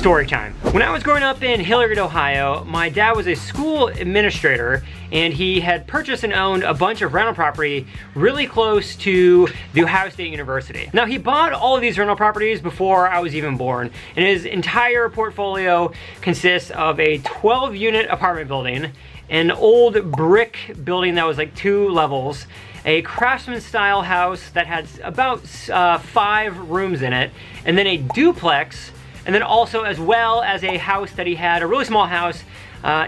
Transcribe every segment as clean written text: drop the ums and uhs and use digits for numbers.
Story time. When I was growing up in Hilliard, Ohio, my dad was a school administrator and he had purchased and owned a bunch of rental property really close to the Ohio State University. Now, he bought all of these rental properties before I was even born, and his entire portfolio consists of a 12-unit apartment building, an old brick building that was like 2 levels, a craftsman style house that had about 5 rooms in it, and then a duplex, and then also as well as a house that he had, a really small house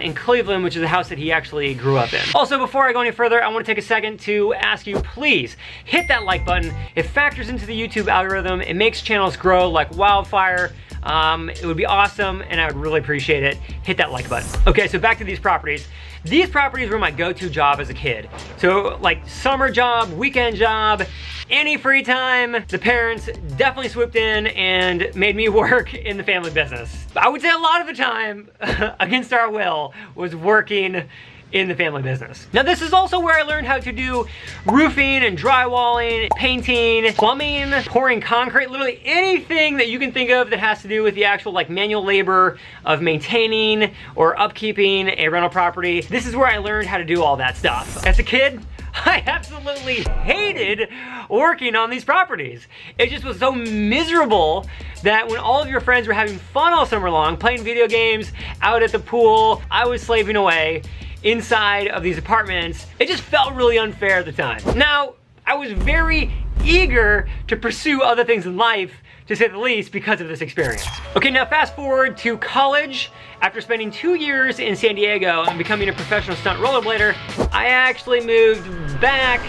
in Cleveland, which is a house that he actually grew up in. Also, before I go any further, I want to take a second to ask you, please hit that like button. It factors into the YouTube algorithm. It makes channels grow like wildfire. It would be awesome, and I would really appreciate it. Hit that like button. Okay, so back to these properties. These properties were my go-to job as a kid. So like summer job, weekend job, any free time, the parents definitely swooped in and made me work in the family business. I would say a lot of the time, against our will, was working in the family business. Now, this is also where I learned how to do roofing and drywalling, painting, plumbing, pouring concrete, literally anything that you can think of that has to do with the actual like manual labor of maintaining or upkeeping a rental property. This is where I learned how to do all that stuff. As a kid, I absolutely hated working on these properties. It just was so miserable that when all of your friends were having fun all summer long, playing video games, out at the pool, I was slaving away inside of these apartments. It just felt really unfair at the time. Now, I was very eager to pursue other things in life, to say the least, because of this experience. Okay, now fast forward to college. After spending 2 years in San Diego and becoming a professional stunt rollerblader, I actually moved back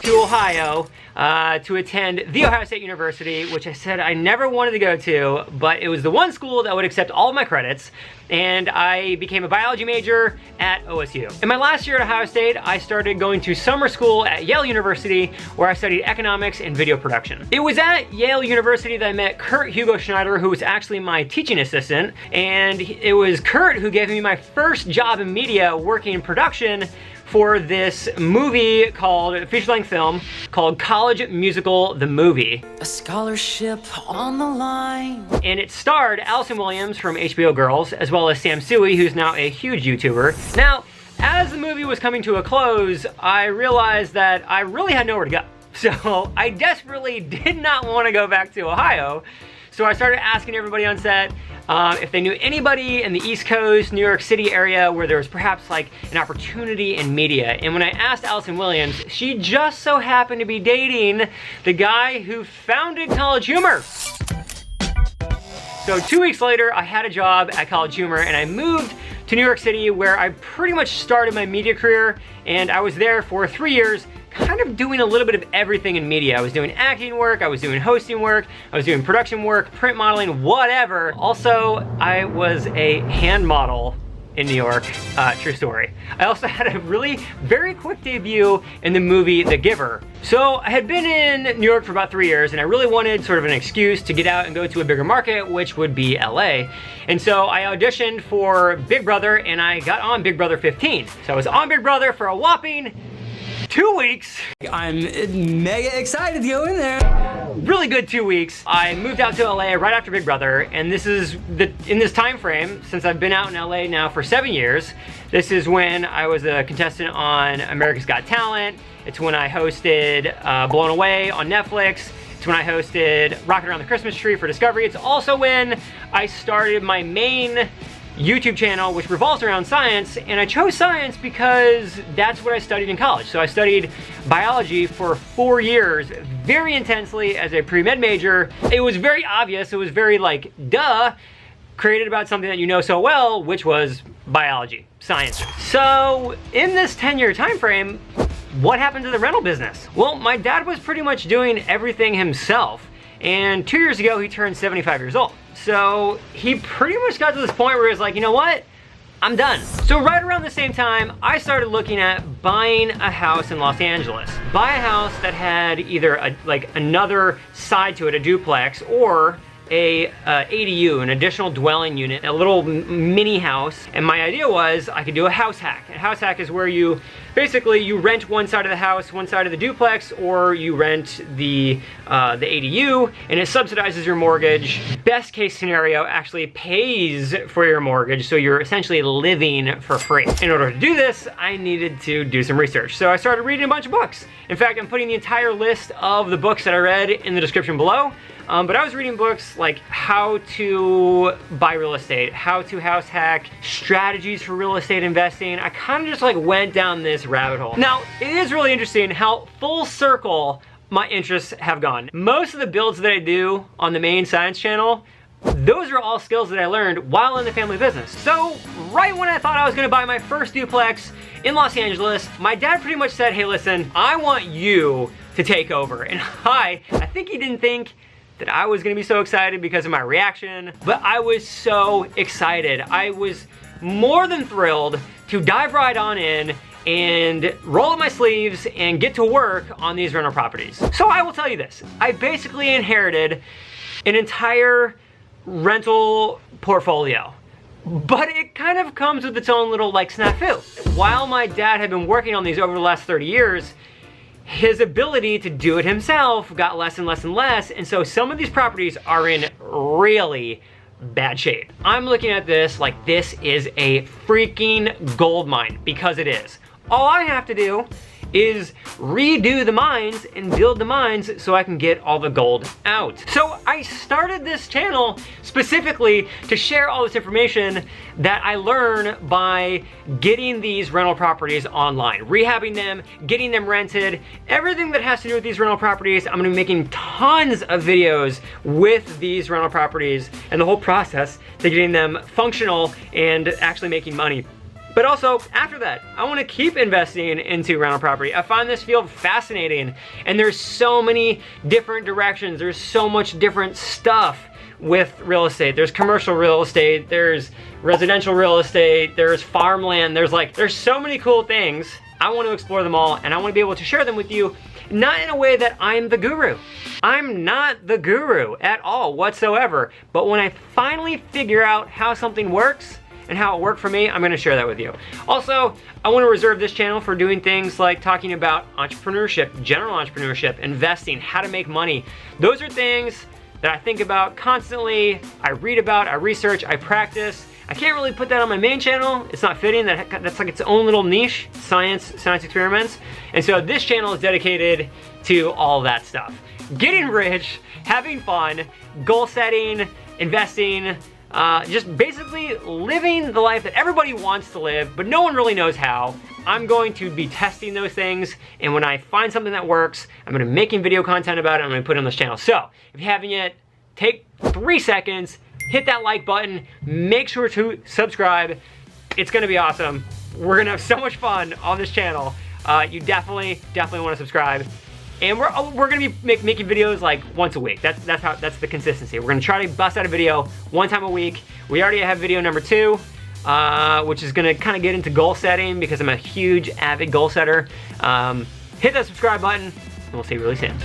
to Ohio to attend the Ohio State University, which I said I never wanted to go to, but it was the one school that would accept all of my credits, and I became a biology major at OSU. In my last year at Ohio State, I started going to summer school at Yale University, where I studied economics and video production. It was at Yale University that I met Kurt Hugo Schneider, who was actually my teaching assistant, and it was Kurt who gave me my first job in media working in production for this movie called, feature-length film, called College Musical, the Movie. A scholarship on the line. And it starred Allison Williams from HBO Girls, as well as Sam Sui, who's now a huge YouTuber. Now, as the movie was coming to a close, I realized that I really had nowhere to go. So I desperately did not want to go back to Ohio. So I started asking everybody on set if they knew anybody in the East Coast, New York City area where there was perhaps like an opportunity in media. And when I asked Allison Williams, she just so happened to be dating the guy who founded College Humor. So 2 weeks later, I had a job at College Humor and I moved to New York City, where I pretty much started my media career, and I was there for 3 years, kind of doing a little bit of everything in media. I was doing acting work, I was doing hosting work, I was doing production work, print modeling, whatever. Also, I was a hand model in New York, true story. I also had a really very quick debut in the movie The Giver. So I had been in New York for about 3 years, and I really wanted sort of an excuse to get out and go to a bigger market, which would be LA. And so I auditioned for Big Brother, and I got on Big Brother 15. So I was on Big Brother for a whopping 2 weeks. I'm mega excited to go in there. Really good 2 weeks. I moved out to LA right after Big Brother, and this is in this time frame, since I've been out in LA now for 7 years, this is when I was a contestant on America's Got Talent. It's when I hosted Blown Away on Netflix. It's when I hosted Rocket Around the Christmas Tree for Discovery. It's also when I started my main YouTube channel, which revolves around science, and I chose science because that's what I studied in college. So I studied biology for 4 years very intensely as a pre-med major. It was very obvious, it was very like, duh, created about something that you know so well, which was biology, science. So in this 10-year time frame, what happened to the rental business? Well, my dad was pretty much doing everything himself, and 2 years ago he turned 75 years old. So he pretty much got to this point where he was like, you know what? I'm done. So right around the same time, I started looking at buying a house in Los Angeles. Buy a house that had either another side to it, a duplex, or a ADU, an additional dwelling unit, a little mini house. And my idea was I could do a house hack. A house hack is where you basically you rent one side of the house, one side of the duplex, or you rent the ADU, and it subsidizes your mortgage. Best case scenario, actually pays for your mortgage, so you're essentially living for free. In order to do this, I needed to do some research. So I started reading a bunch of books. In fact, I'm putting the entire list of the books that I read in the description below. But I was reading books like how to buy real estate, how to house hack, strategies for real estate investing. I kind of just like went down this rabbit hole. Now, it is really interesting how full circle my interests have gone. Most of the builds that I do on the main science channel, those are all skills that I learned while in the family business. So right when I thought I was gonna buy my first duplex in Los Angeles, my dad pretty much said, hey, listen, I want you to take over. And I think he didn't think that I was gonna be so excited because of my reaction, but I was so excited. I was more than thrilled to dive right on in and roll up my sleeves and get to work on these rental properties. So I will tell you this, I basically inherited an entire rental portfolio, but it kind of comes with its own little like snafu. While my dad had been working on these over the last 30 years, his ability to do it himself got less and less and less, and so some of these properties are in really bad shape. I'm looking at this like this is a freaking gold mine, because it is. All I have to do is redo the mines and build the mines so I can get all the gold out. So I started this channel specifically to share all this information that I learn by getting these rental properties online, rehabbing them, getting them rented, everything that has to do with these rental properties. I'm gonna be making tons of videos with these rental properties and the whole process to getting them functional and actually making money. But also, after that, I wanna keep investing into rental property. I find this field fascinating, and there's so many different directions. There's so much different stuff with real estate. There's commercial real estate, there's residential real estate, there's farmland, there's so many cool things. I want to explore them all, and I wanna be able to share them with you, not in a way that I'm the guru. I'm not the guru at all whatsoever, but when I finally figure out how something works, and how it worked for me, I'm gonna share that with you. Also, I wanna reserve this channel for doing things like talking about entrepreneurship, general entrepreneurship, investing, how to make money. Those are things that I think about constantly, I read about, I research, I practice. I can't really put that on my main channel. It's not fitting, that's like its own little niche, science experiments. And so this channel is dedicated to all that stuff. Getting rich, having fun, goal setting, investing, just basically living the life that everybody wants to live, but no one really knows how. I'm going to be testing those things, and when I find something that works, I'm gonna be making video content about it, I'm gonna put it on this channel. So, if you haven't yet, take 3 seconds, hit that like button, make sure to subscribe. It's gonna be awesome. We're gonna have so much fun on this channel. You definitely wanna subscribe. And we're gonna be making videos like once a week. That's the consistency. We're gonna try to bust out a video one time a week. We already have video number 2, which is gonna kind of get into goal setting because I'm a huge avid goal setter. Hit that subscribe button, and we'll see you really soon.